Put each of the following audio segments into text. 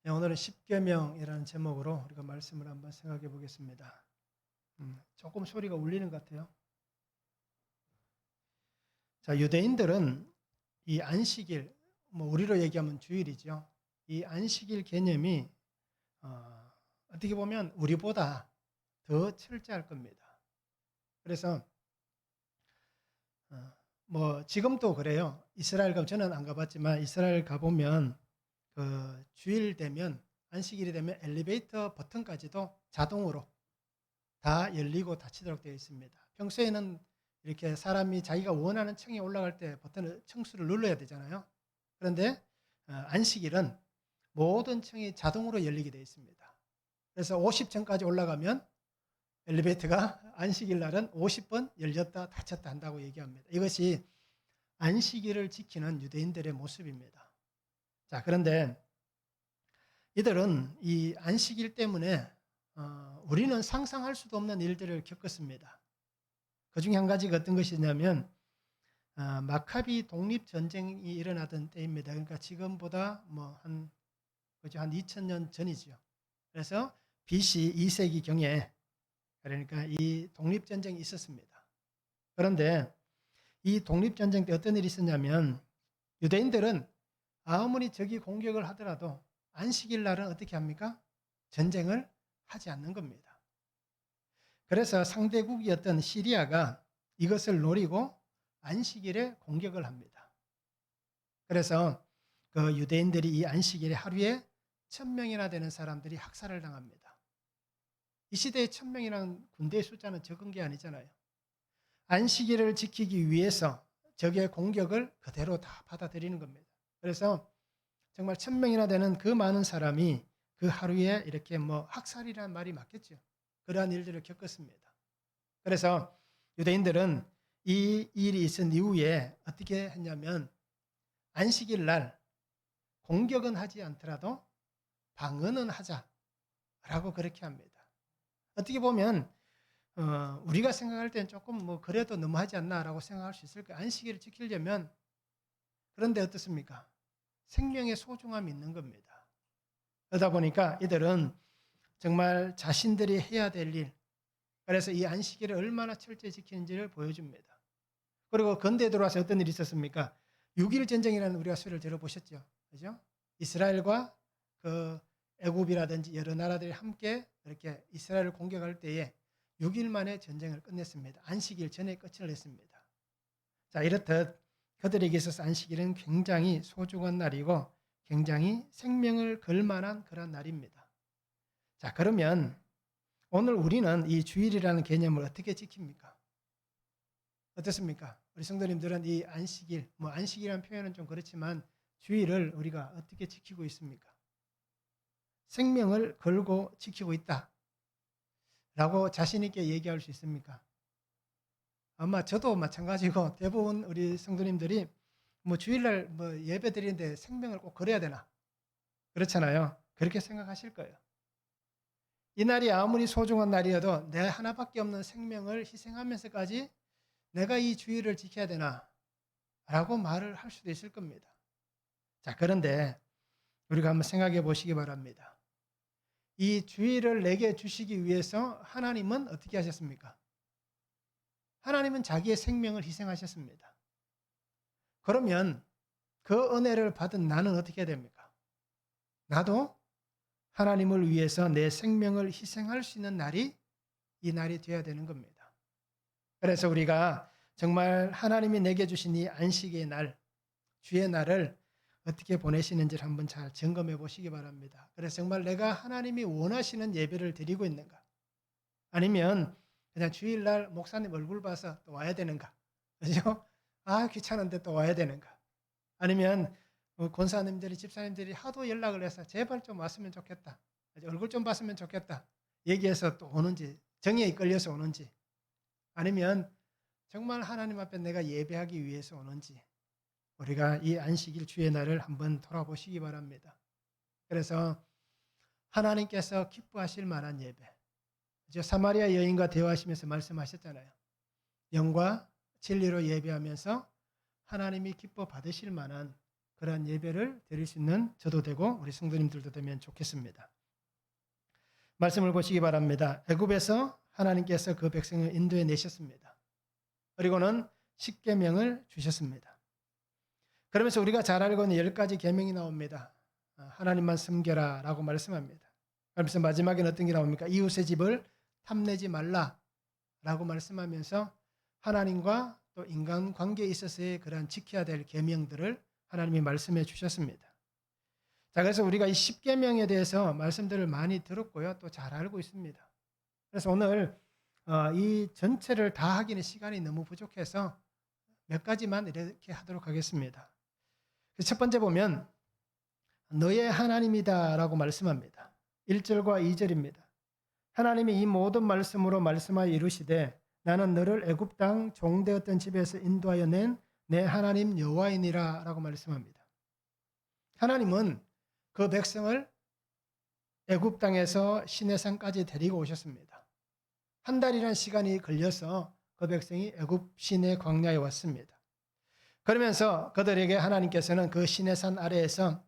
네, 오늘은 십계명이라는 제목으로 우리가 말씀을 한번 생각해 보겠습니다. 조금 소리가 울리는 것 같아요. 자, 유대인들은 이 안식일, 우리로 얘기하면 주일이죠. 이 안식일 개념이 어떻게 보면 우리보다 더 철저할 겁니다. 그래서 지금도 그래요. 저는 안 가봤지만 이스라엘 가보면 그 주일 되면 안식일이 되면 엘리베이터 버튼까지도 자동으로 다 열리고 닫히도록 되어 있습니다. 평소에는 이렇게 사람이 자기가 원하는 층에 올라갈 때 버튼을 층수를 눌러야 되잖아요. 그런데 안식일은 모든 층이 자동으로 열리게 되어 있습니다. 그래서 50층까지 올라가면 엘리베이터가 안식일 날은 50번 열렸다 닫혔다 한다고 얘기합니다. 이것이 안식일을 지키는 유대인들의 모습입니다. 자, 그런데 이들은 이 안식일 때문에 우리는 상상할 수도 없는 일들을 겪었습니다. 그 중에 한 가지가 어떤 것이냐면 마카비 독립전쟁이 일어나던 때입니다. 그러니까 지금보다 한 2000년 전이죠. 그래서 BC 2세기 경에 그러니까 이 독립전쟁이 있었습니다. 그런데 이 독립전쟁 때 어떤 일이 있었냐면 유대인들은 아무리 적이 공격을 하더라도 안식일 날은 어떻게 합니까? 전쟁을 하지 않는 겁니다. 그래서 상대국이었던 시리아가 이것을 노리고 안식일에 공격을 합니다. 그래서 그 유대인들이 이 안식일에 하루에 1000명이나 되는 사람들이 학살을 당합니다. 이 시대에 1000명이라는 군대의 숫자는 적은 게 아니잖아요. 안식일을 지키기 위해서 적의 공격을 그대로 다 받아들이는 겁니다. 그래서 정말 1000명이나 되는 그 많은 사람이 그 하루에 이렇게 학살이라는 말이 맞겠죠. 그러한 일들을 겪었습니다. 그래서 유대인들은 이 일이 있은 이후에 어떻게 했냐면 안식일 날 공격은 하지 않더라도 방언은 하자라고 그렇게 합니다. 어떻게 보면 우리가 생각할 때는 조금 그래도 너무하지 않나라고 생각할 수 있을 거예요. 안식일을 지키려면 그런데 어떻습니까? 생명의 소중함이 있는 겁니다. 그러다 보니까 이들은 정말 자신들이 해야 될 일, 그래서 이 안식일을 얼마나 철저히 지키는지를 보여줍니다. 그리고 근대에 들어와서 어떤 일이 있었습니까? 6.1 전쟁이라는 우리가 소리를 들어보셨죠? 그죠? 이스라엘과 그 애굽이라든지 여러 나라들이 함께 이렇게 이스라엘을 공격할 때에 6일 만에 전쟁을 끝냈습니다. 안식일 전에 끝을 냈습니다. 자, 이렇듯 그들에게 있어서 안식일은 굉장히 소중한 날이고 굉장히 생명을 걸 만한 그런 날입니다. 자, 그러면 오늘 우리는 이 주일이라는 개념을 어떻게 지킵니까? 어떻습니까? 우리 성도님들은 이 안식일, 안식이라는 표현은 좀 그렇지만 주일을 우리가 어떻게 지키고 있습니까? 생명을 걸고 지키고 있다 라고 자신 있게 얘기할 수 있습니까? 아마 저도 마찬가지고 대부분 우리 성도님들이 주일날 예배 드리는데 생명을 꼭 걸어야 되나? 그렇잖아요. 그렇게 생각하실 거예요. 이 날이 아무리 소중한 날이어도 내 하나밖에 없는 생명을 희생하면서까지 내가 이 주일을 지켜야 되나? 라고 말을 할 수도 있을 겁니다. 자, 그런데 우리가 한번 생각해 보시기 바랍니다. 이 주일을 내게 주시기 위해서 하나님은 어떻게 하셨습니까? 하나님은 자기의 생명을 희생하셨습니다. 그러면 그 은혜를 받은 나는 어떻게 해야 됩니까? 나도 하나님을 위해서 내 생명을 희생할 수 있는 날이 이 날이 되어야 되는 겁니다. 그래서 우리가 정말 하나님이 내게 주신 이 안식의 날, 주의 날을 어떻게 보내시는지를 한번 잘 점검해 보시기 바랍니다. 그래서 정말 내가 하나님이 원하시는 예배를 드리고 있는가? 아니면 그냥 주일날 목사님 얼굴 봐서 또 와야 되는가? 그죠? 귀찮은데 또 와야 되는가? 아니면 권사님들이, 집사님들이 하도 연락을 해서 제발 좀 왔으면 좋겠다. 얼굴 좀 봤으면 좋겠다. 얘기해서 또 오는지, 정에 이끌려서 오는지, 아니면 정말 하나님 앞에 내가 예배하기 위해서 오는지, 우리가 이 안식일 주의 날을 한번 돌아보시기 바랍니다. 그래서 하나님께서 기뻐하실 만한 예배, 사마리아 여인과 대화하시면서 말씀하셨잖아요. 영과 진리로 예배하면서 하나님이 기뻐 받으실 만한 그러한 예배를 드릴 수 있는 저도 되고 우리 성도님들도 되면 좋겠습니다. 말씀을 보시기 바랍니다. 애굽에서 하나님께서 그 백성을 인도해 내셨습니다. 그리고는 십계명을 주셨습니다. 그러면서 우리가 잘 알고 있는 10가지 계명이 나옵니다. 하나님만 섬겨라 라고 말씀합니다. 그러면서 마지막에는 어떤 게 나옵니까? 이웃의 집을 탐내지 말라 라고 말씀하면서 하나님과 또 인간 관계에 있어서의 그러한 지켜야 될 계명들을 하나님이 말씀해 주셨습니다. 자, 그래서 우리가 이 십계명에 대해서 말씀들을 많이 들었고요. 또 잘 알고 있습니다. 그래서 오늘 이 전체를 다 하기는 시간이 너무 부족해서 몇 가지만 이렇게 하도록 하겠습니다. 첫 번째 보면 너의 하나님이다 라고 말씀합니다. 1절과 2절입니다. 하나님이 이 모든 말씀으로 말씀하여 이루시되 나는 너를 애굽 땅 종되었던 집에서 인도하여 낸 내 하나님 여호와이니라 라고 말씀합니다. 하나님은 그 백성을 애굽 땅에서 시내산까지 데리고 오셨습니다. 한 달이라는 시간이 걸려서 그 백성이 애굽 시내 광야에 왔습니다. 그러면서 그들에게 하나님께서는 그 시내산 아래에서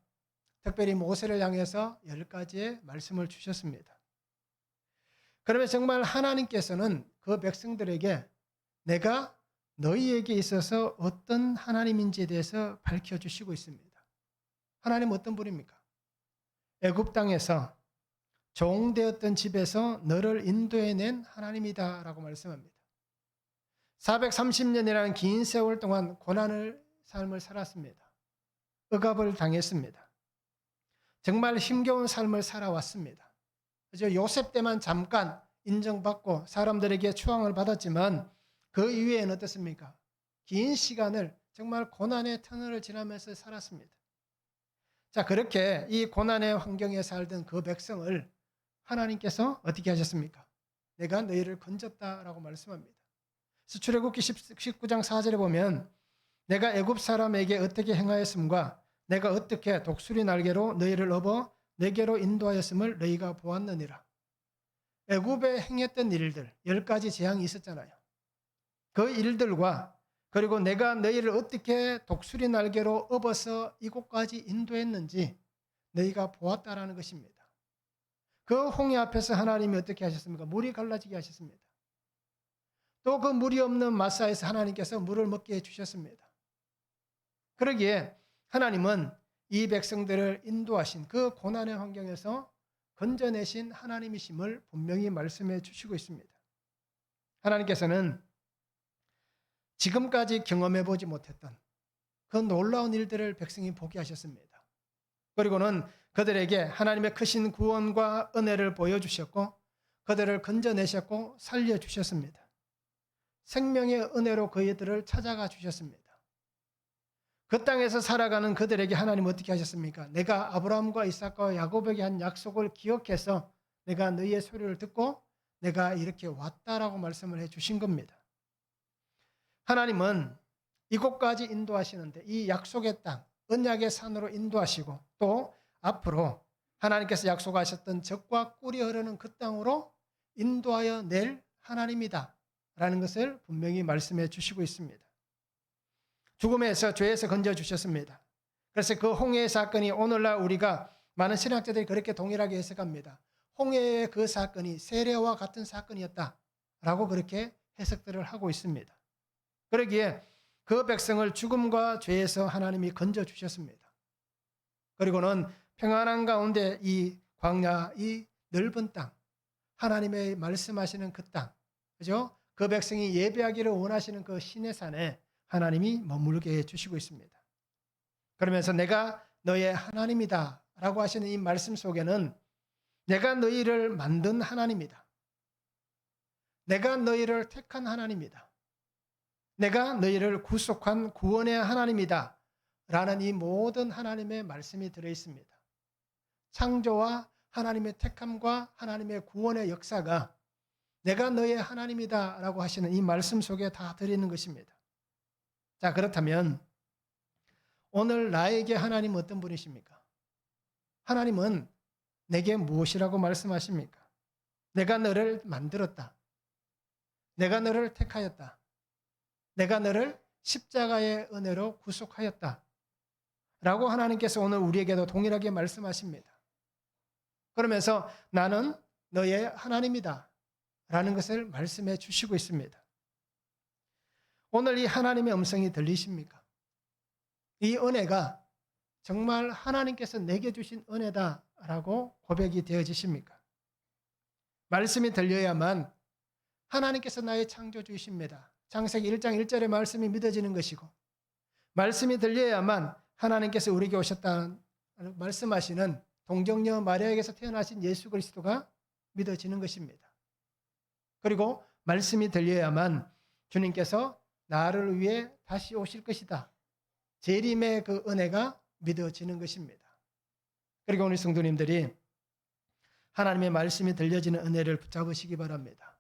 특별히 모세를 향해서 10가지의 말씀을 주셨습니다. 그러면 정말 하나님께서는 그 백성들에게 내가 너희에게 있어서 어떤 하나님인지에 대해서 밝혀주시고 있습니다. 하나님 어떤 분입니까? 애굽 땅에서 종되었던 집에서 너를 인도해낸 하나님이다 라고 말씀합니다. 430년이라는 긴 세월 동안 고난을 삶을 살았습니다. 억압을 당했습니다. 정말 힘겨운 삶을 살아왔습니다. 그죠? 요셉 때만 잠깐 인정받고 사람들에게 추앙을 받았지만 그 이후에는 어떻습니까? 긴 시간을 정말 고난의 터널을 지나면서 살았습니다. 자, 그렇게 이 고난의 환경에 살던 그 백성을 하나님께서 어떻게 하셨습니까? 내가 너희를 건졌다라고 말씀합니다. 그래서 출애굽기 19장 4절에 보면 내가 애굽 사람에게 어떻게 행하였음과 내가 어떻게 독수리 날개로 너희를 업어 내게로 인도하였음을 너희가 보았느니라. 애굽에 행했던 일들 10가지 재앙이 있었잖아요. 그 일들과 그리고 내가 너희를 어떻게 독수리 날개로 업어서 이곳까지 인도했는지 너희가 보았다라는 것입니다. 그 홍해 앞에서 하나님이 어떻게 하셨습니까? 물이 갈라지게 하셨습니다. 또 그 물이 없는 마사에서 하나님께서 물을 먹게 해주셨습니다. 그러기에 하나님은 이 백성들을 인도하신 그 고난의 환경에서 건져내신 하나님이심을 분명히 말씀해 주시고 있습니다. 하나님께서는 지금까지 경험해 보지 못했던 그 놀라운 일들을 백성이 보게 하셨습니다. 그리고는 그들에게 하나님의 크신 구원과 은혜를 보여주셨고 그들을 건져내셨고 살려주셨습니다. 생명의 은혜로 그들을 찾아가 주셨습니다. 그 땅에서 살아가는 그들에게 하나님 어떻게 하셨습니까? 내가 아브라함과 이삭과 야곱에게 한 약속을 기억해서 내가 너희의 소리를 듣고 내가 이렇게 왔다라고 말씀을 해 주신 겁니다. 하나님은 이곳까지 인도하시는데 이 약속의 땅, 언약의 산으로 인도하시고 또 앞으로 하나님께서 약속하셨던 젖과 꿀이 흐르는 그 땅으로 인도하여 낼 하나님이다 라는 것을 분명히 말씀해 주시고 있습니다. 죽음에서 죄에서 건져주셨습니다. 그래서 그 홍해의 사건이 오늘날 우리가 많은 신학자들이 그렇게 동일하게 해석합니다. 홍해의 그 사건이 세례와 같은 사건이었다라고 그렇게 해석들을 하고 있습니다. 그러기에 그 백성을 죽음과 죄에서 하나님이 건져주셨습니다. 그리고는 평안한 가운데 이 광야, 이 넓은 땅, 하나님의 말씀하시는 그 땅, 그죠? 그 백성이 예배하기를 원하시는 그 시내산에 하나님이 머물게 해주시고 있습니다. 그러면서 내가 너의 하나님이다 라고 하시는 이 말씀 속에는 내가 너희를 만든 하나님이다. 내가 너희를 택한 하나님이다. 내가 너희를 구속한 구원의 하나님이다 라는 이 모든 하나님의 말씀이 들어있습니다. 창조와 하나님의 택함과 하나님의 구원의 역사가 내가 너의 하나님이다 라고 하시는 이 말씀 속에 다 들어있는 것입니다. 자, 그렇다면 오늘 나에게 하나님 어떤 분이십니까? 하나님은 내게 무엇이라고 말씀하십니까? 내가 너를 만들었다. 내가 너를 택하였다. 내가 너를 십자가의 은혜로 구속하였다. 라고 하나님께서 오늘 우리에게도 동일하게 말씀하십니다. 그러면서 나는 너의 하나님이다 라는 것을 말씀해 주시고 있습니다. 오늘 이 하나님의 음성이 들리십니까? 이 은혜가 정말 하나님께서 내게 주신 은혜다라고 고백이 되어지십니까? 말씀이 들려야만 하나님께서 나의 창조주이십니다. 창세기 1장 1절의 말씀이 믿어지는 것이고, 말씀이 들려야만 하나님께서 우리에게 오셨다는 말씀하시는 동정녀 마리아에게서 태어나신 예수 그리스도가 믿어지는 것입니다. 그리고 말씀이 들려야만 주님께서 나를 위해 다시 오실 것이다, 재림의 그 은혜가 믿어지는 것입니다. 그리고 우리 성도님들이 하나님의 말씀이 들려지는 은혜를 붙잡으시기 바랍니다.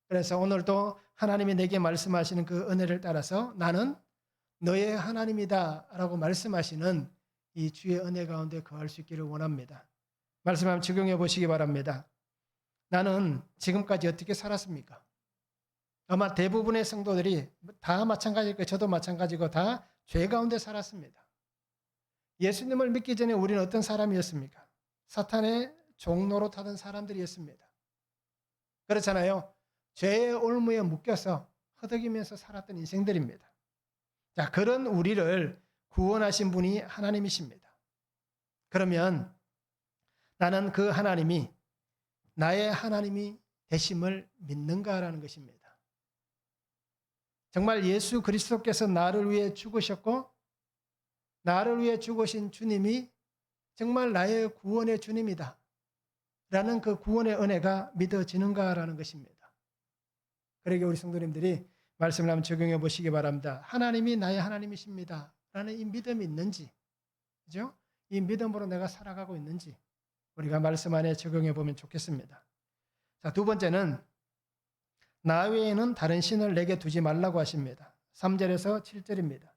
그래서 오늘도 하나님이 내게 말씀하시는 그 은혜를 따라서 나는 너의 하나님이다 라고 말씀하시는 이 주의 은혜 가운데 거할 수 있기를 원합니다. 말씀 한번 적용해 보시기 바랍니다. 나는 지금까지 어떻게 살았습니까? 아마 대부분의 성도들이 다 마찬가지일 거예요. 저도 마찬가지고 다 죄 가운데 살았습니다. 예수님을 믿기 전에 우리는 어떤 사람이었습니까? 사탄의 종로로 타던 사람들이었습니다. 그렇잖아요. 죄의 올무에 묶여서 허덕이면서 살았던 인생들입니다. 자, 그런 우리를 구원하신 분이 하나님이십니다. 그러면 나는 그 하나님이 나의 하나님이 되심을 믿는가라는 것입니다. 정말 예수 그리스도께서 나를 위해 죽으셨고 나를 위해 죽으신 주님이 정말 나의 구원의 주님이다 라는 그 구원의 은혜가 믿어지는가라는 것입니다. 그러게 우리 성도님들이 말씀을 한번 적용해 보시기 바랍니다. 하나님이 나의 하나님이십니다 라는 이 믿음이 있는지, 그죠? 이 믿음으로 내가 살아가고 있는지 우리가 말씀 안에 적용해 보면 좋겠습니다. 자, 두 번째는 나 외에는 다른 신을 내게 두지 말라고 하십니다. 3절에서 7절입니다.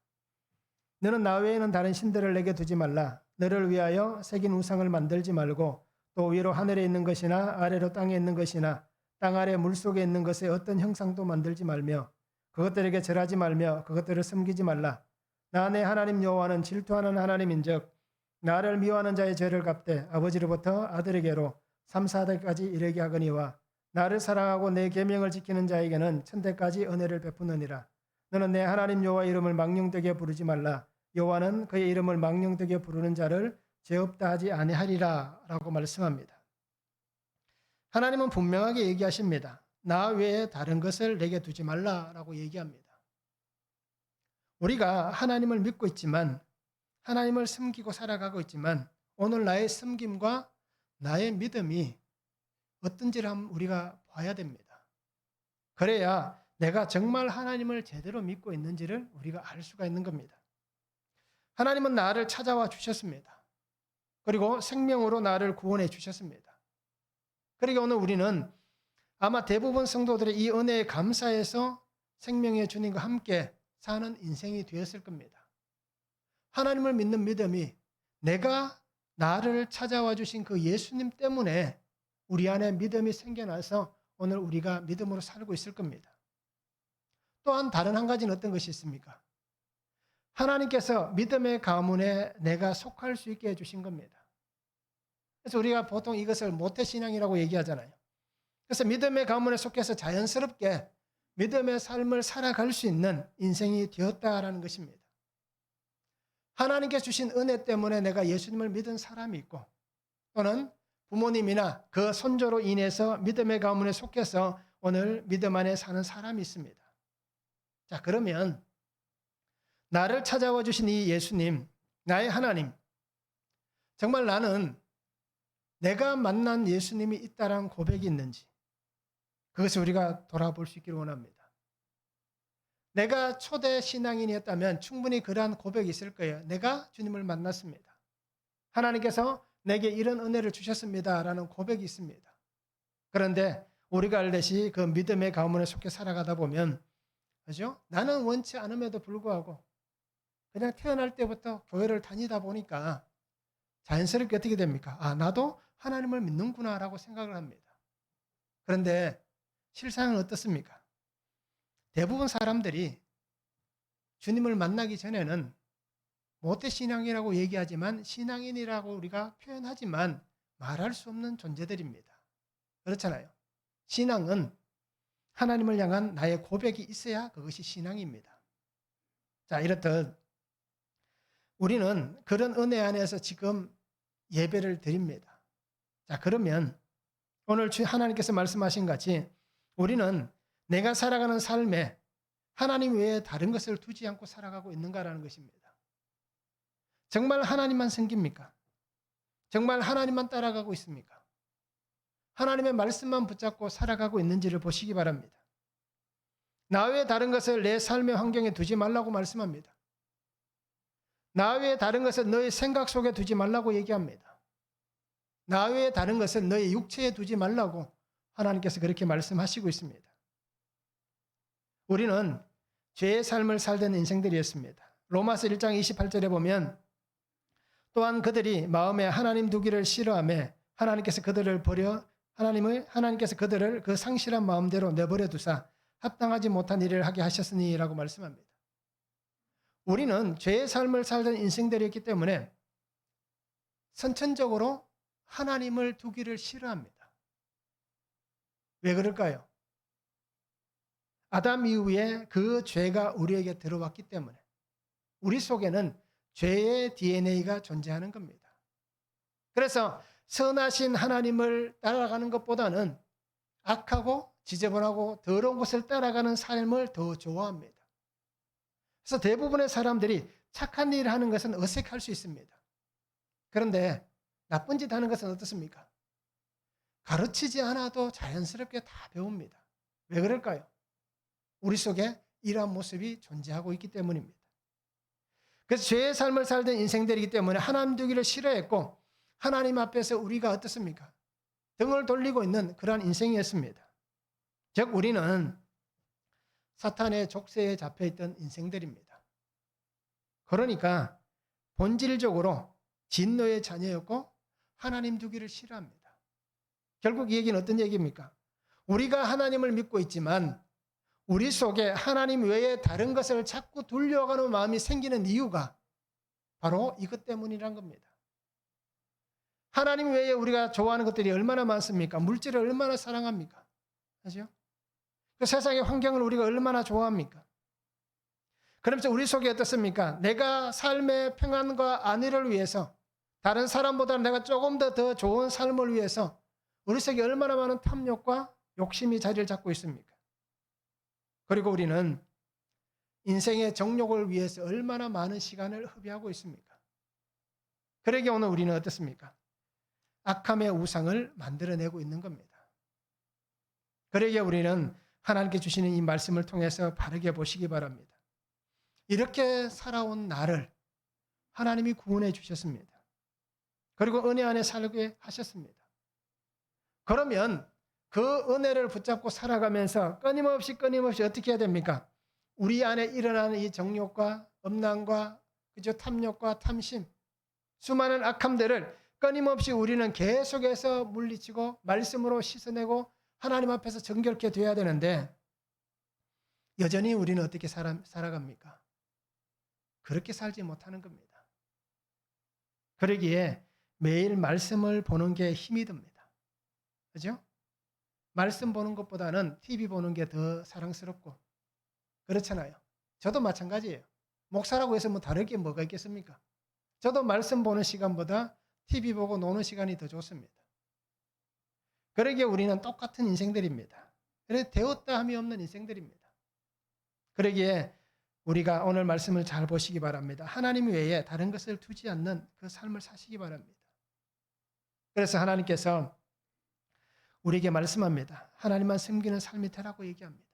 너는 나 외에는 다른 신들을 내게 두지 말라. 너를 위하여 새긴 우상을 만들지 말고 또 위로 하늘에 있는 것이나 아래로 땅에 있는 것이나 땅 아래 물속에 있는 것의 어떤 형상도 만들지 말며 그것들에게 절하지 말며 그것들을 섬기지 말라. 나 내 하나님 여호와는 질투하는 하나님인즉 나를 미워하는 자의 죄를 갚되 아버지로부터 아들에게로 3, 4대까지 이르게 하거니와 나를 사랑하고 내 계명을 지키는 자에게는 천대까지 은혜를 베푸느니라. 너는 내 하나님 여호와 이름을 망령되게 부르지 말라. 여호와는 그의 이름을 망령되게 부르는 자를 죄 없다 하지 아니하리라 라고 말씀합니다. 하나님은 분명하게 얘기하십니다. 나 외에 다른 것을 내게 두지 말라라고 얘기합니다. 우리가 하나님을 믿고 있지만 하나님을 섬기고 살아가고 있지만 오늘 나의 섬김과 나의 믿음이 어떤지를 한번 우리가 봐야 됩니다. 그래야 내가 정말 하나님을 제대로 믿고 있는지를 우리가 알 수가 있는 겁니다. 하나님은 나를 찾아와 주셨습니다. 그리고 생명으로 나를 구원해 주셨습니다. 그러니까 오늘 우리는 아마 대부분 성도들의 이 은혜에 감사해서 생명의 주님과 함께 사는 인생이 되었을 겁니다. 하나님을 믿는 믿음이 내가 나를 찾아와 주신 그 예수님 때문에 우리 안에 믿음이 생겨나서 오늘 우리가 믿음으로 살고 있을 겁니다. 또한 다른 한 가지는 어떤 것이 있습니까? 하나님께서 믿음의 가문에 내가 속할 수 있게 해주신 겁니다. 그래서 우리가 보통 이것을 모태신앙이라고 얘기하잖아요. 그래서 믿음의 가문에 속해서 자연스럽게 믿음의 삶을 살아갈 수 있는 인생이 되었다라는 것입니다. 하나님께 주신 은혜 때문에 내가 예수님을 믿은 사람이 있고 또는 부모님이나 그 손조로 인해서 믿음의 가문에 속해서 오늘 믿음 안에 사는 사람이 있습니다. 자, 그러면 나를 찾아와 주신 이 예수님, 나의 하나님, 정말 나는 내가 만난 예수님이 있다라는 고백이 있는지 그것을 우리가 돌아볼 수 있기를 원합니다. 내가 초대 신앙인이었다면 충분히 그러한 고백이 있을 거예요. 내가 주님을 만났습니다. 하나님께서 내게 이런 은혜를 주셨습니다 라는 고백이 있습니다. 그런데 우리가 알듯이 그 믿음의 가문에 속해 살아가다 보면 그죠? 나는 원치 않음에도 불구하고 그냥 태어날 때부터 교회를 다니다 보니까 자연스럽게 어떻게 됩니까? 아, 나도 하나님을 믿는구나 라고 생각을 합니다. 그런데 실상은 어떻습니까? 대부분 사람들이 주님을 만나기 전에는 모태신앙이라고 얘기하지만 신앙인이라고 우리가 표현하지만 말할 수 없는 존재들입니다. 그렇잖아요. 신앙은 하나님을 향한 나의 고백이 있어야 그것이 신앙입니다. 자, 이렇듯 우리는 그런 은혜 안에서 지금 예배를 드립니다. 자, 그러면 오늘 하나님께서 말씀하신 같이 우리는 내가 살아가는 삶에 하나님 외에 다른 것을 두지 않고 살아가고 있는가라는 것입니다. 정말 하나님만 섬깁니까? 정말 하나님만 따라가고 있습니까? 하나님의 말씀만 붙잡고 살아가고 있는지를 보시기 바랍니다. 나 외에 다른 것을 내 삶의 환경에 두지 말라고 말씀합니다. 나 외에 다른 것을 너의 생각 속에 두지 말라고 얘기합니다. 나 외에 다른 것을 너의 육체에 두지 말라고 하나님께서 그렇게 말씀하시고 있습니다. 우리는 죄의 삶을 살던 인생들이었습니다. 로마서 1장 28절에 보면 또한 그들이 마음에 하나님 두기를 싫어하며 하나님께서 그들을 그 상실한 마음대로 내버려 두사 합당하지 못한 일을 하게 하셨으니라고 말씀합니다. 우리는 죄의 삶을 살던 인생들이었기 때문에 선천적으로 하나님을 두기를 싫어합니다. 왜 그럴까요? 아담 이후에 그 죄가 우리에게 들어왔기 때문에 우리 속에는 죄의 DNA가 존재하는 겁니다. 그래서 선하신 하나님을 따라가는 것보다는 악하고 지저분하고 더러운 것을 따라가는 삶을 더 좋아합니다. 그래서 대부분의 사람들이 착한 일을 하는 것은 어색할 수 있습니다. 그런데 나쁜 짓 하는 것은 어떻습니까? 가르치지 않아도 자연스럽게 다 배웁니다. 왜 그럴까요? 우리 속에 이러한 모습이 존재하고 있기 때문입니다. 그래서 죄의 삶을 살던 인생들이기 때문에 하나님 두기를 싫어했고 하나님 앞에서 우리가 어떻습니까? 등을 돌리고 있는 그러한 인생이었습니다. 즉 우리는 사탄의 족쇄에 잡혀있던 인생들입니다. 그러니까 본질적으로 진노의 자녀였고 하나님 두기를 싫어합니다. 결국 이 얘기는 어떤 얘기입니까? 우리가 하나님을 믿고 있지만 우리 속에 하나님 외에 다른 것을 자꾸 두려워하는 마음이 생기는 이유가 바로 이것 때문이란 겁니다. 하나님 외에 우리가 좋아하는 것들이 얼마나 많습니까? 물질을 얼마나 사랑합니까? 그죠? 그 세상의 환경을 우리가 얼마나 좋아합니까? 그러면서 우리 속에 어떻습니까? 내가 삶의 평안과 안위를 위해서 다른 사람보다 내가 조금 더 좋은 삶을 위해서 우리 속에 얼마나 많은 탐욕과 욕심이 자리를 잡고 있습니까? 그리고 우리는 인생의 정욕을 위해서 얼마나 많은 시간을 허비하고 있습니까? 그러기에 오늘 우리는 어떻습니까? 악함의 우상을 만들어내고 있는 겁니다. 그러기에 우리는 하나님께 주시는 이 말씀을 통해서 바르게 보시기 바랍니다. 이렇게 살아온 나를 하나님이 구원해 주셨습니다. 그리고 은혜 안에 살게 하셨습니다. 그러면 그 은혜를 붙잡고 살아가면서 끊임없이 어떻게 해야 됩니까? 우리 안에 일어나는 이 정욕과 음란과 그죠? 탐욕과 탐심, 수많은 악함들을 끊임없이 우리는 계속해서 물리치고 말씀으로 씻어내고 하나님 앞에서 정결케 돼야 되는데 여전히 우리는 어떻게 살아갑니까? 그렇게 살지 못하는 겁니다. 그러기에 매일 말씀을 보는 게 힘이 듭니다. 그죠? 말씀 보는 것보다는 TV 보는 게 더 사랑스럽고 그렇잖아요. 저도 마찬가지예요. 목사라고 해서 뭐 다를 게 뭐가 있겠습니까? 저도 말씀 보는 시간보다 TV 보고 노는 시간이 더 좋습니다. 그러기에 우리는 똑같은 인생들입니다. 그래서 되었다 함이 없는 인생들입니다. 그러기에 우리가 오늘 말씀을 잘 보시기 바랍니다. 하나님 외에 다른 것을 두지 않는 그 삶을 사시기 바랍니다. 그래서 하나님께서 우리에게 말씀합니다. 하나님만 섬기는 삶이 되라고 얘기합니다.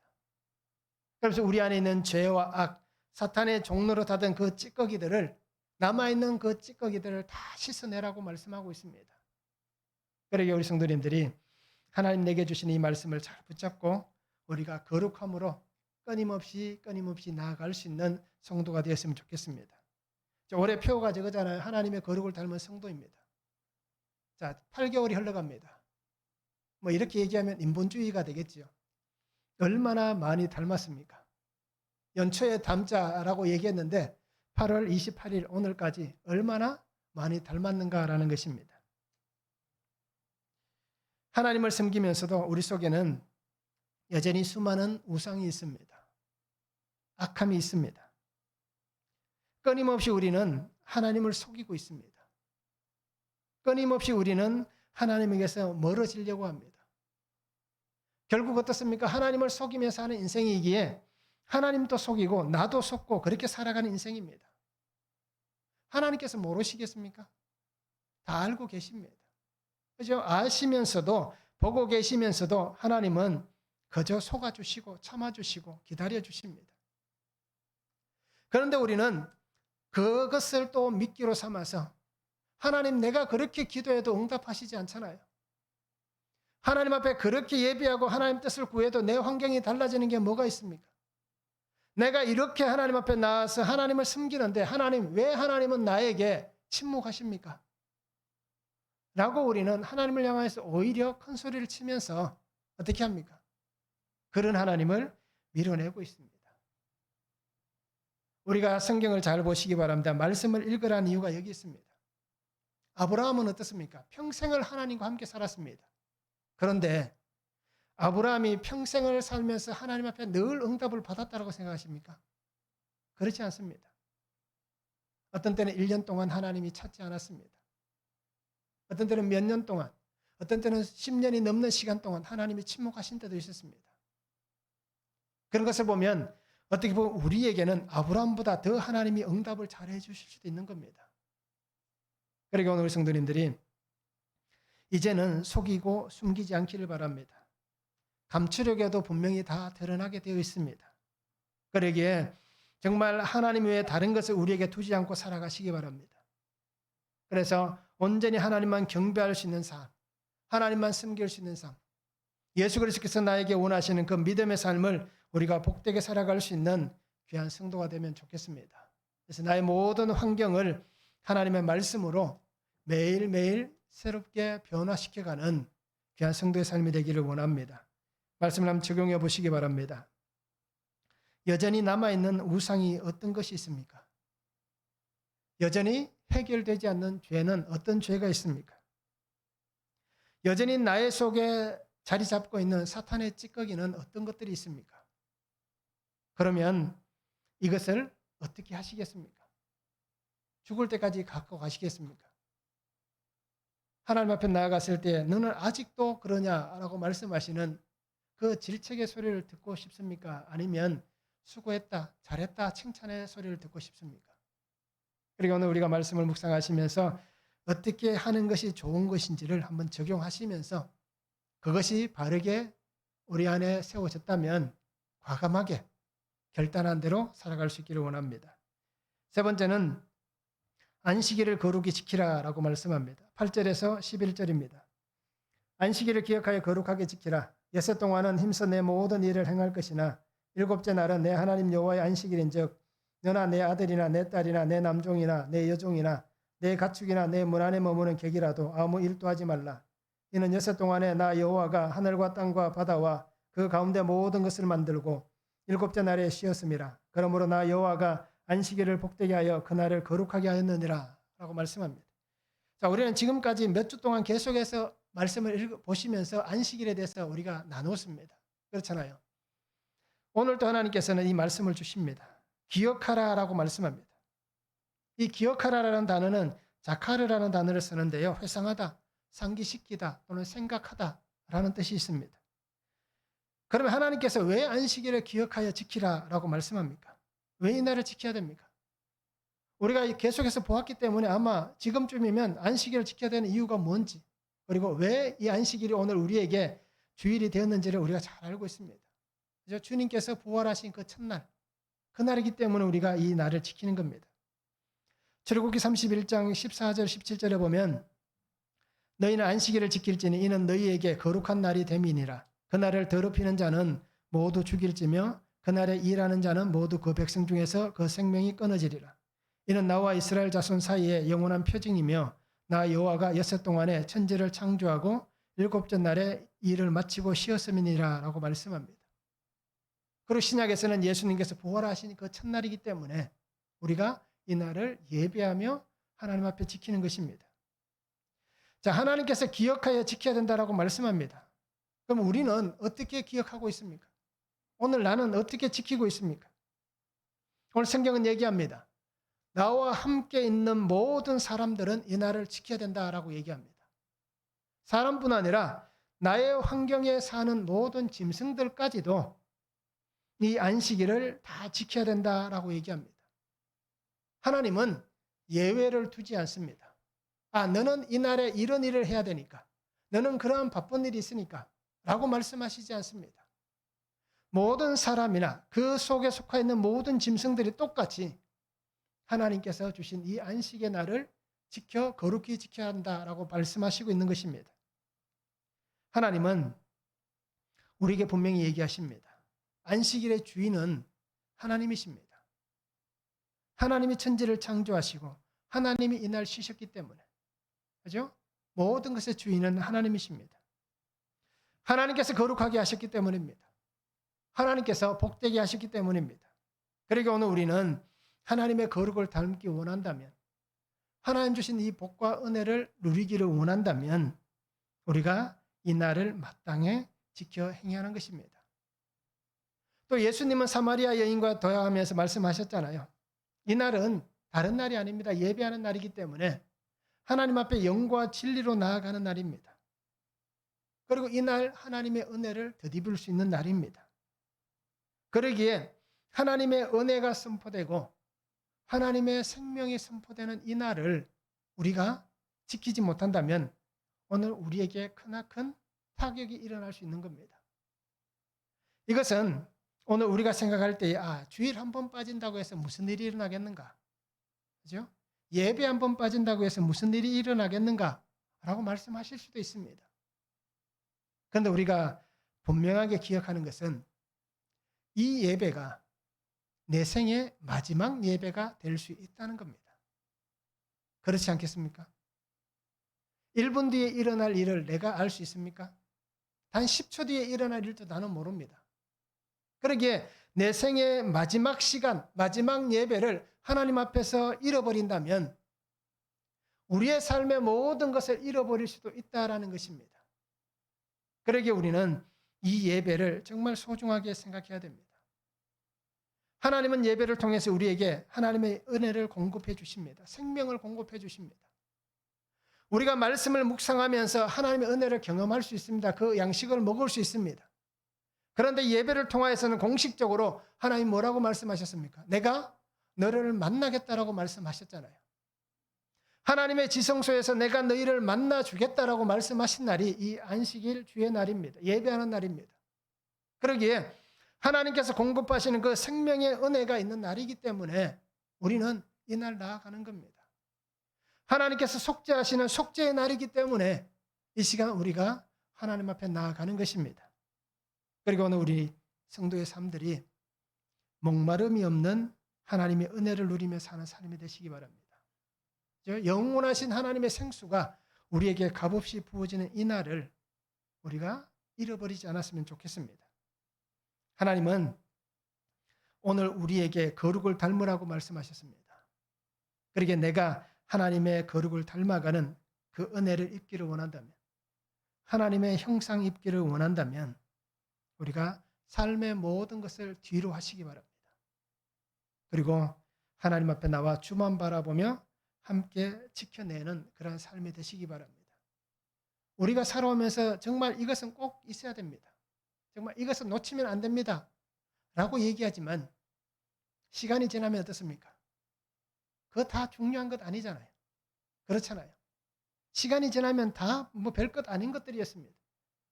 그래서 우리 안에 있는 죄와 악, 사탄의 종로로 닫은 그 찌꺼기들을 남아있는 그 찌꺼기들을 다 씻어내라고 말씀하고 있습니다. 그러기에 우리 성도님들이 하나님 내게 주신 이 말씀을 잘 붙잡고 우리가 거룩함으로 끊임없이 나아갈 수 있는 성도가 되었으면 좋겠습니다. 올해 표가 저거잖아요. 하나님의 거룩을 닮은 성도입니다. 자, 8개월이 흘러갑니다. 뭐 이렇게 얘기하면 인본주의가 되겠죠. 얼마나 많이 닮았습니까? 연초에 닮자라고 얘기했는데 8월 28일 오늘까지 얼마나 많이 닮았는가라는 것입니다. 하나님을 섬기면서도 우리 속에는 여전히 수많은 우상이 있습니다. 악함이 있습니다. 끊임없이 우리는 하나님을 속이고 있습니다. 끊임없이 우리는 하나님에게서 멀어지려고 합니다. 결국 어떻습니까? 하나님을 속이면서 사는 인생이기에 하나님도 속이고 나도 속고 그렇게 살아가는 인생입니다. 하나님께서 모르시겠습니까? 다 알고 계십니다. 그죠? 아시면서도 보고 계시면서도 하나님은 그저 속아주시고 참아주시고 기다려주십니다. 그런데 우리는 그것을 또 미끼로 삼아서 하나님 내가 그렇게 기도해도 응답하시지 않잖아요. 하나님 앞에 그렇게 예비하고 하나님 뜻을 구해도 내 환경이 달라지는 게 뭐가 있습니까? 내가 이렇게 하나님 앞에 나와서 하나님을 섬기는데 하나님 왜 하나님은 나에게 침묵하십니까? 라고 우리는 하나님을 향해서 오히려 큰 소리를 치면서 어떻게 합니까? 그런 하나님을 밀어내고 있습니다. 우리가 성경을 잘 보시기 바랍니다. 말씀을 읽으라는 이유가 여기 있습니다. 아브라함은 어떻습니까? 평생을 하나님과 함께 살았습니다. 그런데 아브라함이 평생을 살면서 하나님 앞에 늘 응답을 받았다고 생각하십니까? 그렇지 않습니다. 어떤 때는 1년 동안 하나님이 찾지 않았습니다. 어떤 때는 몇 년 동안, 어떤 때는 10년이 넘는 시간 동안 하나님이 침묵하신 때도 있었습니다. 그런 것을 보면 어떻게 보면 우리에게는 아브라함보다 더 하나님이 응답을 잘해 주실 수도 있는 겁니다. 그러니까 오늘 성도님들이 이제는 속이고 숨기지 않기를 바랍니다. 감추려고도 분명히 다 드러나게 되어 있습니다. 그러기에 정말 하나님 외에 다른 것을 우리에게 두지 않고 살아가시기 바랍니다. 그래서 온전히 하나님만 경배할 수 있는 삶, 하나님만 섬길 수 있는 삶, 예수 그리스도께서 나에게 원하시는 그 믿음의 삶을 우리가 복되게 살아갈 수 있는 귀한 성도가 되면 좋겠습니다. 그래서 나의 모든 환경을 하나님의 말씀으로 매일매일 새롭게 변화시켜가는 귀한 성도의 삶이 되기를 원합니다. 말씀을 한번 적용해 보시기 바랍니다. 여전히 남아있는 우상이 어떤 것이 있습니까? 여전히 해결되지 않는 죄는 어떤 죄가 있습니까? 여전히 나의 속에 자리 잡고 있는 사탄의 찌꺼기는 어떤 것들이 있습니까? 그러면 이것을 어떻게 하시겠습니까? 죽을 때까지 갖고 가시겠습니까? 하나님 앞에 나아갔을 때 너는 아직도 그러냐라고 말씀하시는 그 질책의 소리를 듣고 싶습니까? 아니면 수고했다, 잘했다, 칭찬의 소리를 듣고 싶습니까? 그리고 오늘 우리가 말씀을 묵상하시면서 어떻게 하는 것이 좋은 것인지를 한번 적용하시면서 그것이 바르게 우리 안에 세워졌다면 과감하게 결단한 대로 살아갈 수 있기를 원합니다. 세 번째는 안식일을 거룩히 지키라라고 말씀합니다. 8절에서 11절입니다. 안식일을 기억하여 거룩하게 지키라. 여섯 동안은 힘써 내 모든 일을 행할 것이나 일곱째 날은 내 하나님 여호와의 안식일인즉 너나 내 아들이나 내 딸이나 내 남종이나 내 여종이나 내 가축이나 내 문 안에 머무는 객이라도 아무 일도 하지 말라. 이는 여섯 동안에 나 여호와가 하늘과 땅과 바다와 그 가운데 모든 것을 만들고 일곱째 날에 쉬었음이라. 그러므로 나 여호와가 안식일을 복되게 하여 그날을 거룩하게 하였느니라 라고 말씀합니다. 자, 우리는 지금까지 몇 주 동안 계속해서 말씀을 보시면서 안식일에 대해서 우리가 나눴습니다. 그렇잖아요. 오늘도 하나님께서는 이 말씀을 주십니다. 기억하라라고 말씀합니다. 이 기억하라라는 단어는 자카르라는 단어를 쓰는데요. 회상하다, 상기시키다 또는 생각하다라는 뜻이 있습니다. 그러면 하나님께서 왜 안식일을 기억하여 지키라라고 말씀합니까? 왜 이 날을 지켜야 됩니까? 우리가 계속해서 보았기 때문에 아마 지금쯤이면 안식일을 지켜야 되는 이유가 뭔지, 그리고 왜 이 안식일이 오늘 우리에게 주일이 되었는지를 우리가 잘 알고 있습니다. 그래서 주님께서 부활하신 그 첫날, 그날이기 때문에 우리가 이 날을 지키는 겁니다. 출애굽기 31장 14절 17절에 보면 너희는 안식일을 지킬지니 이는 너희에게 거룩한 날이 됨이니라. 그날을 더럽히는 자는 모두 죽일지며 그날에 일하는 자는 모두 그 백성 중에서 그 생명이 끊어지리라. 이는 나와 이스라엘 자손 사이에 영원한 표징이며 나 여호와가 여섯 동안에 천지를 창조하고 일곱째 날에 일을 마치고 쉬었음이니라 라고 말씀합니다. 그리고 신약에서는 예수님께서 부활하신 그 첫날이기 때문에 우리가 이 날을 예배하며 하나님 앞에 지키는 것입니다. 자, 하나님께서 기억하여 지켜야 된다라고 말씀합니다. 그럼 우리는 어떻게 기억하고 있습니까? 오늘 나는 어떻게 지키고 있습니까? 오늘 성경은 얘기합니다. 나와 함께 있는 모든 사람들은 이 날을 지켜야 된다라고 얘기합니다. 사람뿐 아니라 나의 환경에 사는 모든 짐승들까지도 이 안식일을 다 지켜야 된다라고 얘기합니다. 하나님은 예외를 두지 않습니다. 너는 이날에 이런 일을 해야 되니까, 너는 그러한 바쁜 일이 있으니까 라고 말씀하시지 않습니다. 모든 사람이나 그 속에 속해 있는 모든 짐승들이 똑같이 하나님께서 주신 이 안식의 날을 지켜 거룩히 지켜야 한다라고 말씀하시고 있는 것입니다. 하나님은 우리에게 분명히 얘기하십니다. 안식일의 주인은 하나님이십니다. 하나님이 천지를 창조하시고 하나님이 이날 쉬셨기 때문에, 그죠? 모든 것의 주인은 하나님이십니다. 하나님께서 거룩하게 하셨기 때문입니다. 하나님께서 복되게 하셨기 때문입니다. 그러니까 오늘 우리는 하나님의 거룩을 닮기 원한다면, 하나님 주신 이 복과 은혜를 누리기를 원한다면 우리가 이 날을 마땅히 지켜 행하는 것입니다. 또 예수님은 사마리아 여인과 대화하면서 말씀하셨잖아요. 이 날은 다른 날이 아닙니다. 예배하는 날이기 때문에 하나님 앞에 영과 진리로 나아가는 날입니다. 그리고 이 날 하나님의 은혜를 덧입을 수 있는 날입니다. 그러기에 하나님의 은혜가 선포되고 하나님의 생명이 선포되는 이 날을 우리가 지키지 못한다면 오늘 우리에게 크나큰 타격이 일어날 수 있는 겁니다. 이것은 오늘 우리가 생각할 때 주일 한 번 빠진다고 해서 무슨 일이 일어나겠는가? 그죠? 예배 한 번 빠진다고 해서 무슨 일이 일어나겠는가? 라고 말씀하실 수도 있습니다. 그런데 우리가 분명하게 기억하는 것은 이 예배가 내 생의 마지막 예배가 될 수 있다는 겁니다. 그렇지 않겠습니까? 1분 뒤에 일어날 일을 내가 알 수 있습니까? 단 10초 뒤에 일어날 일도 나는 모릅니다. 그러기에 내 생의 마지막 시간, 마지막 예배를 하나님 앞에서 잃어버린다면 우리의 삶의 모든 것을 잃어버릴 수도 있다라는 것입니다. 그러기에 우리는 이 예배를 정말 소중하게 생각해야 됩니다. 하나님은 예배를 통해서 우리에게 하나님의 은혜를 공급해 주십니다. 생명을 공급해 주십니다. 우리가 말씀을 묵상하면서 하나님의 은혜를 경험할 수 있습니다. 그 양식을 먹을 수 있습니다. 그런데 예배를 통하여서는 공식적으로 하나님 뭐라고 말씀하셨습니까? 내가 너를 만나겠다라고 말씀하셨잖아요. 하나님의 지성소에서 내가 너희를 만나 주겠다라고 말씀하신 날이 이 안식일 주의 날입니다. 예배하는 날입니다. 그러기에 하나님께서 공급하시는 그 생명의 은혜가 있는 날이기 때문에 우리는 이 날 나아가는 겁니다. 하나님께서 속죄하시는 속죄의 날이기 때문에 이 시간 우리가 하나님 앞에 나아가는 것입니다. 그리고 오늘 우리 성도의 삶들이 목마름이 없는 하나님의 은혜를 누리며 사는 삶이 되시기 바랍니다. 영원하신 하나님의 생수가 우리에게 값없이 부어지는 이 날을 우리가 잃어버리지 않았으면 좋겠습니다. 하나님은 오늘 우리에게 거룩을 닮으라고 말씀하셨습니다. 그러기에 내가 하나님의 거룩을 닮아가는 그 은혜를 입기를 원한다면, 하나님의 형상 입기를 원한다면 우리가 삶의 모든 것을 뒤로 하시기 바랍니다. 그리고 하나님 앞에 나와 주만 바라보며 함께 지켜내는 그런 삶이 되시기 바랍니다. 우리가 살아오면서 정말 이것은 꼭 있어야 됩니다. 정말 이것은 놓치면 안 됩니다. 라고 얘기하지만 시간이 지나면 어떻습니까? 그거 다 중요한 것 아니잖아요. 그렇잖아요. 시간이 지나면 다 별것 아닌 것들이었습니다.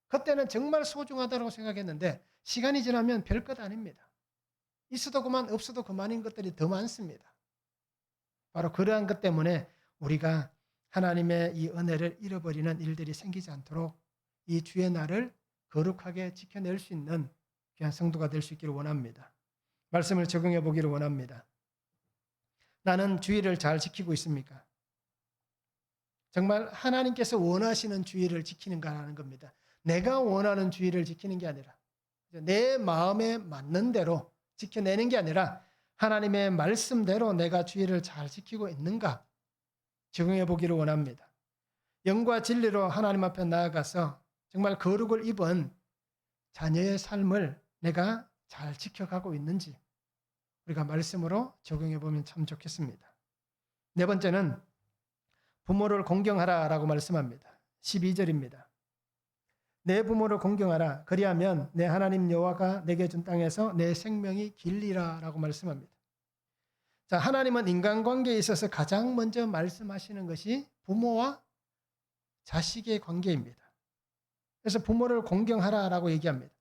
그때는 정말 소중하다고 생각했는데 시간이 지나면 별것 아닙니다. 있어도 그만 없어도 그만인 것들이 더 많습니다. 바로 그러한 것 때문에 우리가 하나님의 이 은혜를 잃어버리는 일들이 생기지 않도록 이 주의 날을 거룩하게 지켜낼 수 있는 귀한 성도가 될 수 있기를 원합니다. 말씀을 적용해 보기를 원합니다. 나는 주의를 잘 지키고 있습니까? 정말 하나님께서 원하시는 주의를 지키는가 하는 겁니다. 내가 원하는 주의를 지키는 게 아니라 내 마음에 맞는 대로 지켜내는 게 아니라 하나님의 말씀대로 내가 주의를 잘 지키고 있는가 적용해 보기를 원합니다. 영과 진리로 하나님 앞에 나아가서 정말 거룩을 입은 자녀의 삶을 내가 잘 지켜가고 있는지 우리가 말씀으로 적용해 보면 참 좋겠습니다. 네 번째는 부모를 공경하라라고 말씀합니다. 12절입니다. 내 부모를 공경하라. 그리하면 내 하나님 여호와가 내게 준 땅에서 내 생명이 길리라라고 말씀합니다. 자, 하나님은 인간관계에 있어서 가장 먼저 말씀하시는 것이 부모와 자식의 관계입니다. 그래서 부모를 공경하라라고 얘기합니다.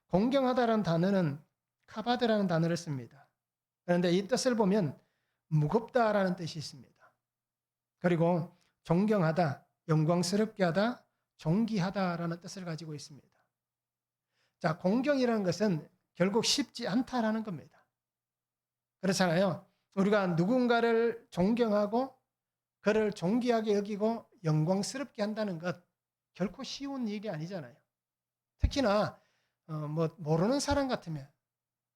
공경하다라는 단어는 카바드라는 단어를 씁니다. 그런데 이 뜻을 보면 무겁다라는 뜻이 있습니다. 그리고 존경하다, 영광스럽게 하다, 존귀하다라는 뜻을 가지고 있습니다. 자, 공경이라는 것은 결국 쉽지 않다라는 겁니다. 그렇잖아요. 우리가 누군가를 존경하고 그를 존귀하게 여기고 영광스럽게 한다는 것 결코 쉬운 일이 아니잖아요. 특히나 모르는 사람 같으면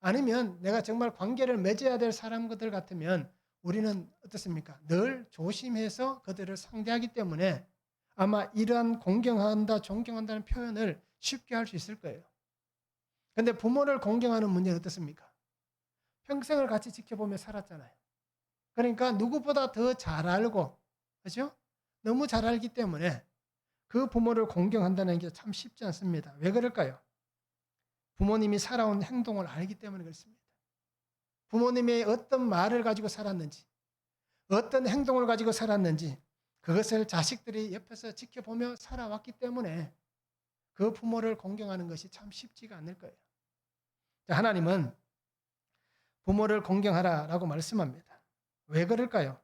아니면 내가 정말 관계를 맺어야 될 사람들 같으면 우리는 어떻습니까? 늘 조심해서 그들을 상대하기 때문에 아마 이러한 공경한다, 존경한다는 표현을 쉽게 할 수 있을 거예요. 그런데 부모를 공경하는 문제는 어떻습니까? 평생을 같이 지켜보며 살았잖아요. 그러니까 누구보다 더 잘 알고, 그죠? 너무 잘 알기 때문에 그 부모를 공경한다는 게 참 쉽지 않습니다. 왜 그럴까요? 부모님이 살아온 행동을 알기 때문에 그렇습니다. 부모님의 어떤 말을 가지고 살았는지, 어떤 행동을 가지고 살았는지, 그것을 자식들이 옆에서 지켜보며 살아왔기 때문에 그 부모를 공경하는 것이 참 쉽지가 않을 거예요. 하나님은 부모를 공경하라라고 말씀합니다. 왜 그럴까요?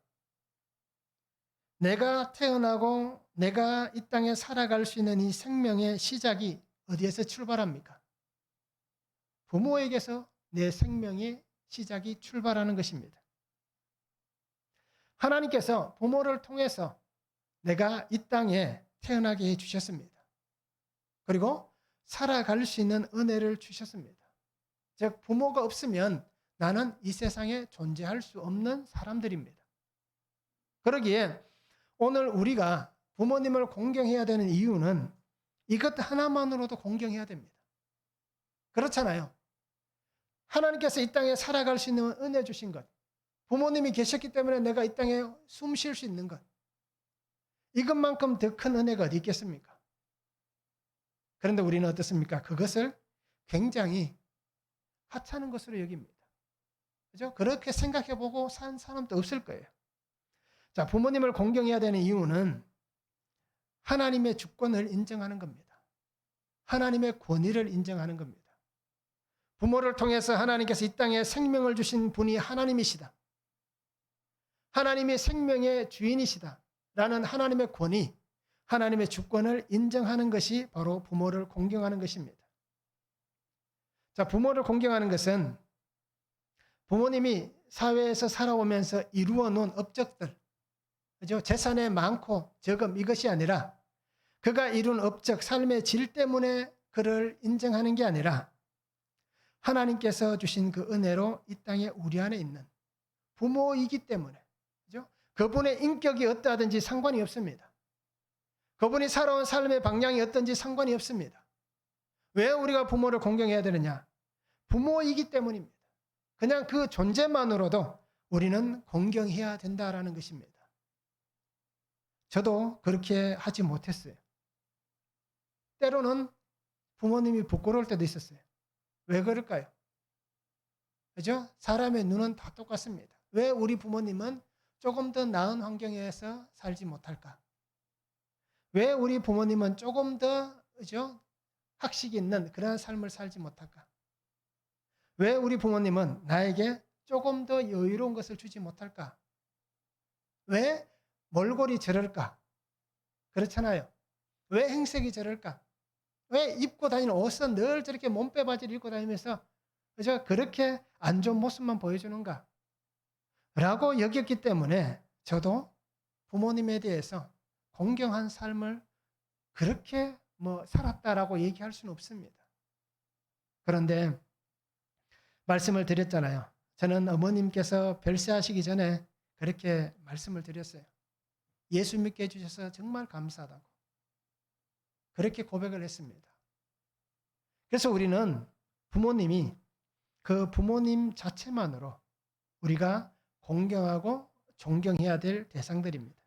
내가 태어나고 내가 이 땅에 살아갈 수 있는 이 생명의 시작이 어디에서 출발합니까? 부모에게서 내 생명의 시작이 출발하는 것입니다. 하나님께서 부모를 통해서 내가 이 땅에 태어나게 해주셨습니다. 그리고 살아갈 수 있는 은혜를 주셨습니다. 즉 부모가 없으면 나는 이 세상에 존재할 수 없는 사람들입니다. 그러기에 오늘 우리가 부모님을 공경해야 되는 이유는 이것 하나만으로도 공경해야 됩니다. 그렇잖아요. 하나님께서 이 땅에 살아갈 수 있는 은혜 주신 것, 부모님이 계셨기 때문에 내가 이 땅에 숨 쉴 수 있는 것, 이것만큼 더 큰 은혜가 어디 있겠습니까? 그런데 우리는 어떻습니까? 그것을 굉장히 하찮은 것으로 여깁니다. 그죠? 그렇게 생각해보고 산 사람도 없을 거예요. 자, 부모님을 공경해야 되는 이유는 하나님의 주권을 인정하는 겁니다. 하나님의 권위를 인정하는 겁니다. 부모를 통해서 하나님께서 이 땅에 생명을 주신 분이 하나님이시다. 하나님이 생명의 주인이시다. 라는 하나님의 권위, 하나님의 주권을 인정하는 것이 바로 부모를 공경하는 것입니다. 자, 부모를 공경하는 것은 부모님이 사회에서 살아오면서 이루어 놓은 업적들, 그죠? 재산의 많고 적음 이것이 아니라 그가 이룬 업적, 삶의 질 때문에 그를 인정하는 게 아니라 하나님께서 주신 그 은혜로 이 땅에 우리 안에 있는 부모이기 때문에, 그죠? 그분의 인격이 어떠하든지 상관이 없습니다. 그분이 살아온 삶의 방향이 어떤지 상관이 없습니다. 왜 우리가 부모를 공경해야 되느냐? 부모이기 때문입니다. 그냥 그 존재만으로도 우리는 공경해야 된다라는 것입니다. 저도 그렇게 하지 못했어요. 때로는 부모님이 부끄러울 때도 있었어요. 왜 그럴까요? 그죠? 사람의 눈은 다 똑같습니다. 왜 우리 부모님은 조금 더 나은 환경에서 살지 못할까? 왜 우리 부모님은 조금 더, 그죠? 학식이 있는 그런 삶을 살지 못할까? 왜 우리 부모님은 나에게 조금 더 여유로운 것을 주지 못할까? 왜 몰골이 저럴까? 그렇잖아요. 왜 행색이 저럴까? 왜 입고 다니는 옷은 늘 저렇게 몸빼 바지를 입고 다니면서 그저 그렇게 안 좋은 모습만 보여주는가? 라고 여겼기 때문에 저도 부모님에 대해서 공경한 삶을 그렇게 살았다라고 얘기할 수는 없습니다. 그런데 말씀을 드렸잖아요. 저는 어머님께서 별세하시기 전에 그렇게 말씀을 드렸어요. 예수 믿게 해주셔서 정말 감사하다고. 그렇게 고백을 했습니다. 그래서 우리는 부모님이 그 부모님 자체만으로 우리가 공경하고 존경해야 될 대상들입니다.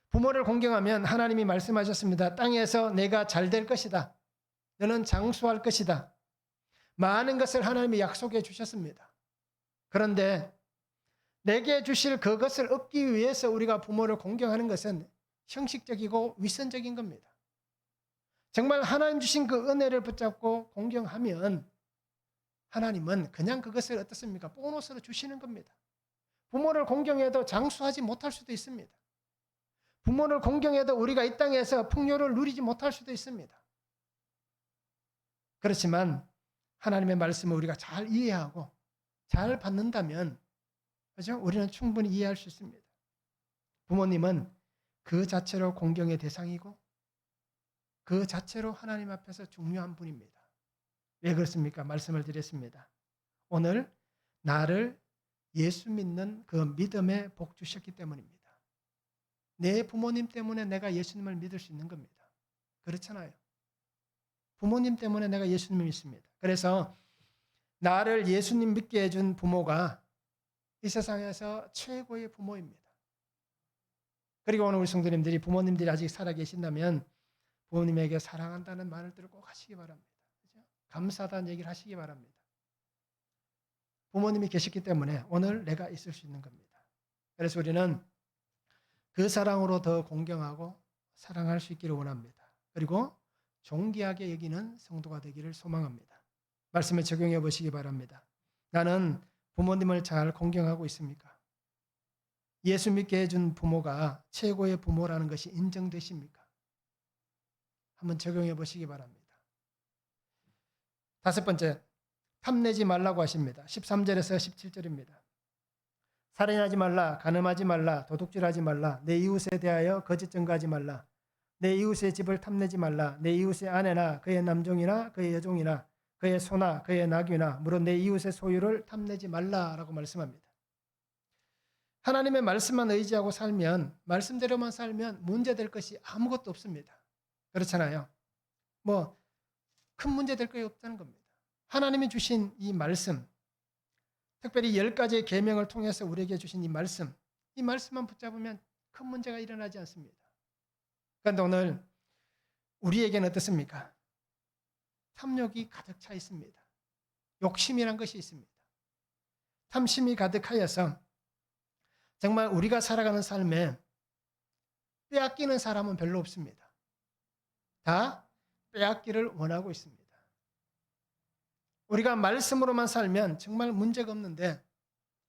부모를 공경하면 하나님이 말씀하셨습니다. 땅에서 내가 잘 될 것이다. 너는 장수할 것이다. 많은 것을 하나님이 약속해 주셨습니다. 그런데 내게 주실 그것을 얻기 위해서 우리가 부모를 공경하는 것은 형식적이고 위선적인 겁니다. 정말 하나님 주신 그 은혜를 붙잡고 공경하면 하나님은 그냥 그것을 어떻습니까? 보너스로 주시는 겁니다. 부모를 공경해도 장수하지 못할 수도 있습니다. 부모를 공경해도 우리가 이 땅에서 풍요를 누리지 못할 수도 있습니다. 그렇지만 하나님의 말씀을 우리가 잘 이해하고 잘 받는다면 그렇죠? 우리는 충분히 이해할 수 있습니다. 부모님은 그 자체로 공경의 대상이고 그 자체로 하나님 앞에서 중요한 분입니다. 왜 그렇습니까? 말씀을 드렸습니다. 오늘 나를 예수 믿는 그 믿음에 복 주셨기 때문입니다. 내 부모님 때문에 내가 예수님을 믿을 수 있는 겁니다. 그렇잖아요. 부모님 때문에 내가 예수님을 믿습니다. 그래서 나를 예수님 믿게 해준 부모가 이 세상에서 최고의 부모입니다. 그리고 오늘 우리 성도님들이 부모님들이 아직 살아계신다면 부모님에게 사랑한다는 말을 들고 꼭 하시기 바랍니다. 그렇죠? 감사하다는 얘기를 하시기 바랍니다. 부모님이 계셨기 때문에 오늘 내가 있을 수 있는 겁니다. 그래서 우리는 그 사랑으로 더 공경하고 사랑할 수 있기를 원합니다. 그리고 존귀하게 여기는 성도가 되기를 소망합니다. 말씀을 적용해 보시기 바랍니다. 나는 부모님을 잘 공경하고 있습니까? 예수 믿게 해준 부모가 최고의 부모라는 것이 인정되십니까? 한번 적용해 보시기 바랍니다. 다섯 번째, 탐내지 말라고 하십니다. 13절에서 17절입니다. 살인하지 말라, 간음하지 말라, 도둑질하지 말라, 내 이웃에 대하여 거짓 증거하지 말라, 내 이웃의 집을 탐내지 말라, 내 이웃의 아내나 그의 남종이나 그의 여종이나 그의 소나 그의 나귀나 물론 내 이웃의 소유를 탐내지 말라라고 말씀합니다. 하나님의 말씀만 의지하고 살면, 말씀대로만 살면 문제될 것이 아무것도 없습니다. 그렇잖아요. 큰 문제 될 것이 없다는 겁니다. 하나님이 주신 이 말씀, 특별히 10가지의 계명을 통해서 우리에게 주신 이 말씀만 붙잡으면 큰 문제가 일어나지 않습니다. 그런데 오늘 우리에게는 어떻습니까? 탐욕이 가득 차 있습니다. 욕심이란 것이 있습니다. 탐심이 가득하여서 정말 우리가 살아가는 삶에 빼앗기는 사람은 별로 없습니다. 다 빼앗기를 원하고 있습니다. 우리가 말씀으로만 살면 정말 문제가 없는데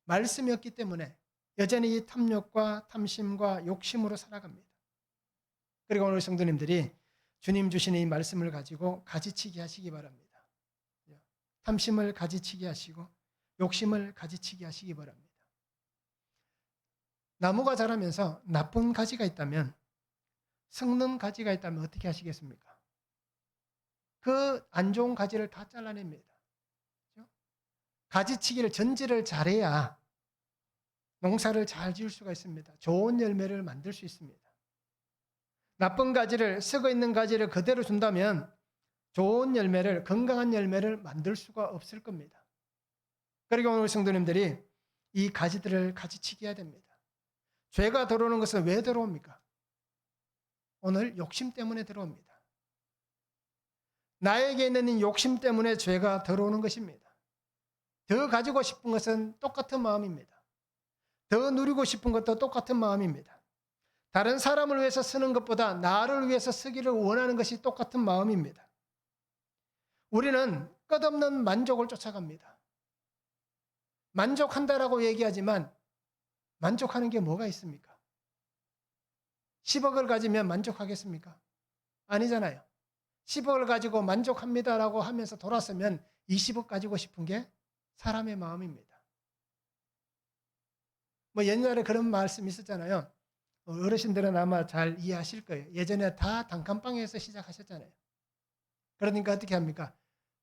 말씀이 없기 때문에 여전히 이 탐욕과 탐심과 욕심으로 살아갑니다. 그리고 오늘 성도님들이 주님 주신 이 말씀을 가지고 가지치기 하시기 바랍니다. 탐심을 가지치기 하시고 욕심을 가지치기 하시기 바랍니다. 나무가 자라면서 나쁜 가지가 있다면, 썩는 가지가 있다면 어떻게 하시겠습니까? 그 안 좋은 가지를 다 잘라냅니다. 가지치기를 전지를 잘해야 농사를 잘 지을 수가 있습니다. 좋은 열매를 만들 수 있습니다. 나쁜 가지를, 썩어 있는 가지를 그대로 준다면 좋은 열매를, 건강한 열매를 만들 수가 없을 겁니다. 그리고 오늘 성도님들이 이 가지들을 가지치기 해야 됩니다. 죄가 들어오는 것은 왜 들어옵니까? 오늘 욕심 때문에 들어옵니다. 나에게 있는 이 욕심 때문에 죄가 들어오는 것입니다. 더 가지고 싶은 것은 똑같은 마음입니다. 더 누리고 싶은 것도 똑같은 마음입니다. 다른 사람을 위해서 쓰는 것보다 나를 위해서 쓰기를 원하는 것이 똑같은 마음입니다. 우리는 끝없는 만족을 쫓아갑니다. 만족한다라고 얘기하지만 만족하는 게 뭐가 있습니까? 10억을 가지면 만족하겠습니까? 아니잖아요. 10억을 가지고 만족합니다라고 하면서 돌아서면 20억 가지고 싶은 게 사람의 마음입니다. 옛날에 그런 말씀이 있었잖아요. 어르신들은 아마 잘 이해하실 거예요. 예전에 다 단칸방에서 시작하셨잖아요. 그러니까 어떻게 합니까?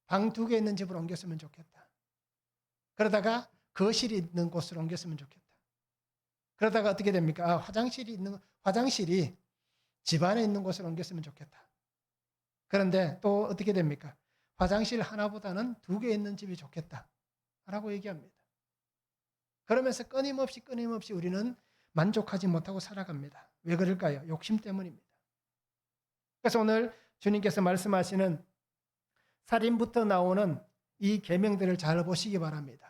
방 2개 있는 집으로 옮겼으면 좋겠다. 그러다가 거실이 있는 곳으로 옮겼으면 좋겠다. 그러다가 어떻게 됩니까? 화장실이 집안에 있는 곳으로 옮겼으면 좋겠다. 그런데 또 어떻게 됩니까? 화장실 하나보다는 2개 있는 집이 좋겠다. 라고 얘기합니다. 그러면서 끊임없이 우리는 만족하지 못하고 살아갑니다. 왜 그럴까요? 욕심 때문입니다. 그래서 오늘 주님께서 말씀하시는 살인부터 나오는 이 계명들을 잘 보시기 바랍니다.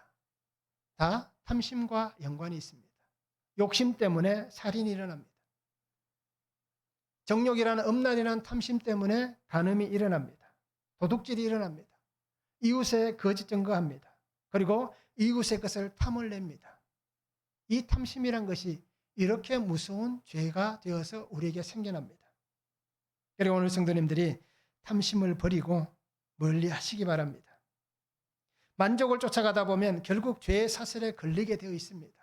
다 탐심과 연관이 있습니다. 욕심 때문에 살인이 일어납니다. 정욕이라는 음란이라는 탐심 때문에 간음이 일어납니다. 도둑질이 일어납니다. 이웃에 거짓 증거합니다. 그리고 이웃의 것을 탐을 냅니다. 이 탐심이란 것이 이렇게 무서운 죄가 되어서 우리에게 생겨납니다. 그리고 오늘 성도님들이 탐심을 버리고 멀리 하시기 바랍니다. 만족을 쫓아가다 보면 결국 죄의 사슬에 걸리게 되어 있습니다.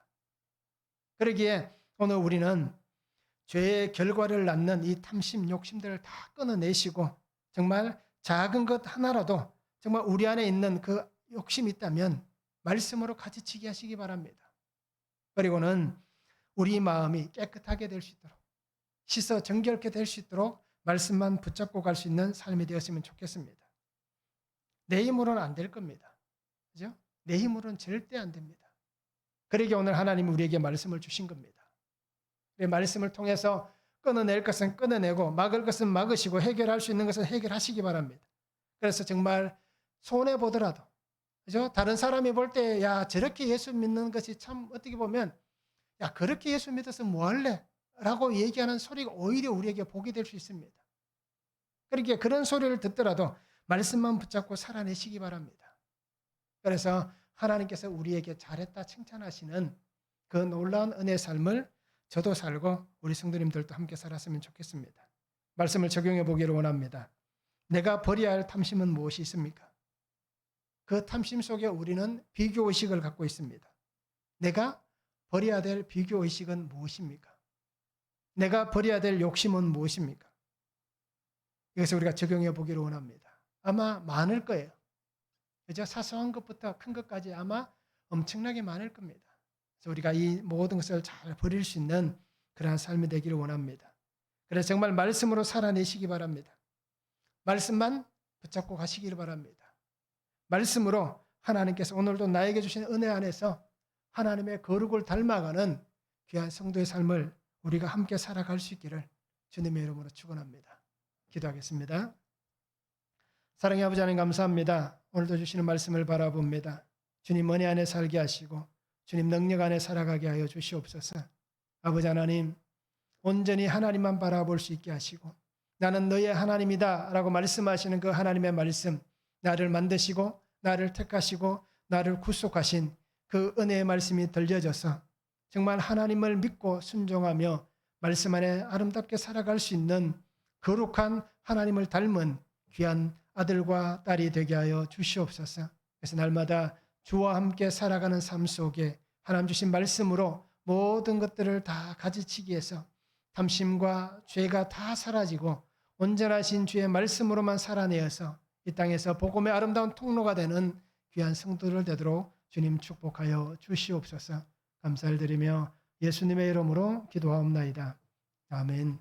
그러기에 오늘 우리는 죄의 결과를 낳는 이 탐심, 욕심들을 다 끊어내시고 정말 작은 것 하나라도 정말 우리 안에 있는 그 욕심이 있다면 말씀으로 가지치기 하시기 바랍니다. 그리고는 우리 마음이 깨끗하게 될 수 있도록 씻어 정결케 될 수 있도록 말씀만 붙잡고 갈 수 있는 삶이 되었으면 좋겠습니다. 내 힘으로는 안 될 겁니다. 그죠? 내 힘으로는 절대 안 됩니다. 그러기에 오늘 하나님이 우리에게 말씀을 주신 겁니다. 말씀을 통해서 끊어낼 것은 끊어내고 막을 것은 막으시고 해결할 수 있는 것은 해결하시기 바랍니다. 그래서 정말 손해보더라도 그죠? 다른 사람이 볼 때 야 저렇게 예수 믿는 것이 참 어떻게 보면 야 그렇게 예수 믿어서 뭐 할래? 라고 얘기하는 소리가 오히려 우리에게 복이 될 수 있습니다. 그러기에 그런 소리를 듣더라도 말씀만 붙잡고 살아내시기 바랍니다. 그래서 하나님께서 우리에게 잘했다 칭찬하시는 그 놀라운 은혜의 삶을 저도 살고 우리 성도님들도 함께 살았으면 좋겠습니다. 말씀을 적용해 보기를 원합니다. 내가 버려야 할 탐심은 무엇이 있습니까? 그 탐심 속에 우리는 비교의식을 갖고 있습니다. 내가 버려야 될 비교의식은 무엇입니까? 내가 버려야 될 욕심은 무엇입니까? 이것을 우리가 적용해 보기를 원합니다. 아마 많을 거예요. 그죠? 사소한 것부터 큰 것까지 아마 엄청나게 많을 겁니다. 그래서 우리가 이 모든 것을 잘 버릴 수 있는 그러한 삶이 되기를 원합니다. 그래서 정말 말씀으로 살아내시기 바랍니다. 말씀만 붙잡고 가시기를 바랍니다. 말씀으로 하나님께서 오늘도 나에게 주신 은혜 안에서 하나님의 거룩을 닮아가는 귀한 성도의 삶을 우리가 함께 살아갈 수 있기를 주님의 이름으로 축원합니다. 기도하겠습니다. 사랑의 아버지 하나님 감사합니다. 오늘도 주시는 말씀을 바라봅니다. 주님 은혜 안에 살게 하시고 주님 능력 안에 살아가게 하여 주시옵소서. 아버지 하나님 온전히 하나님만 바라볼 수 있게 하시고 나는 너의 하나님이다 라고 말씀하시는 그 하나님의 말씀 나를 만드시고 나를 택하시고 나를 구속하신 그 은혜의 말씀이 들려져서 정말 하나님을 믿고 순종하며 말씀 안에 아름답게 살아갈 수 있는 거룩한 하나님을 닮은 귀한 아들과 딸이 되게 하여 주시옵소서. 그래서 날마다 주와 함께 살아가는 삶 속에 하나님 주신 말씀으로 모든 것들을 다 가지치기 위해서 탐심과 죄가 다 사라지고 온전하신 주의 말씀으로만 살아내어서 이 땅에서 복음의 아름다운 통로가 되는 귀한 성도들 되도록 주님 축복하여 주시옵소서. 감사를 드리며 예수님의 이름으로 기도하옵나이다. 아멘.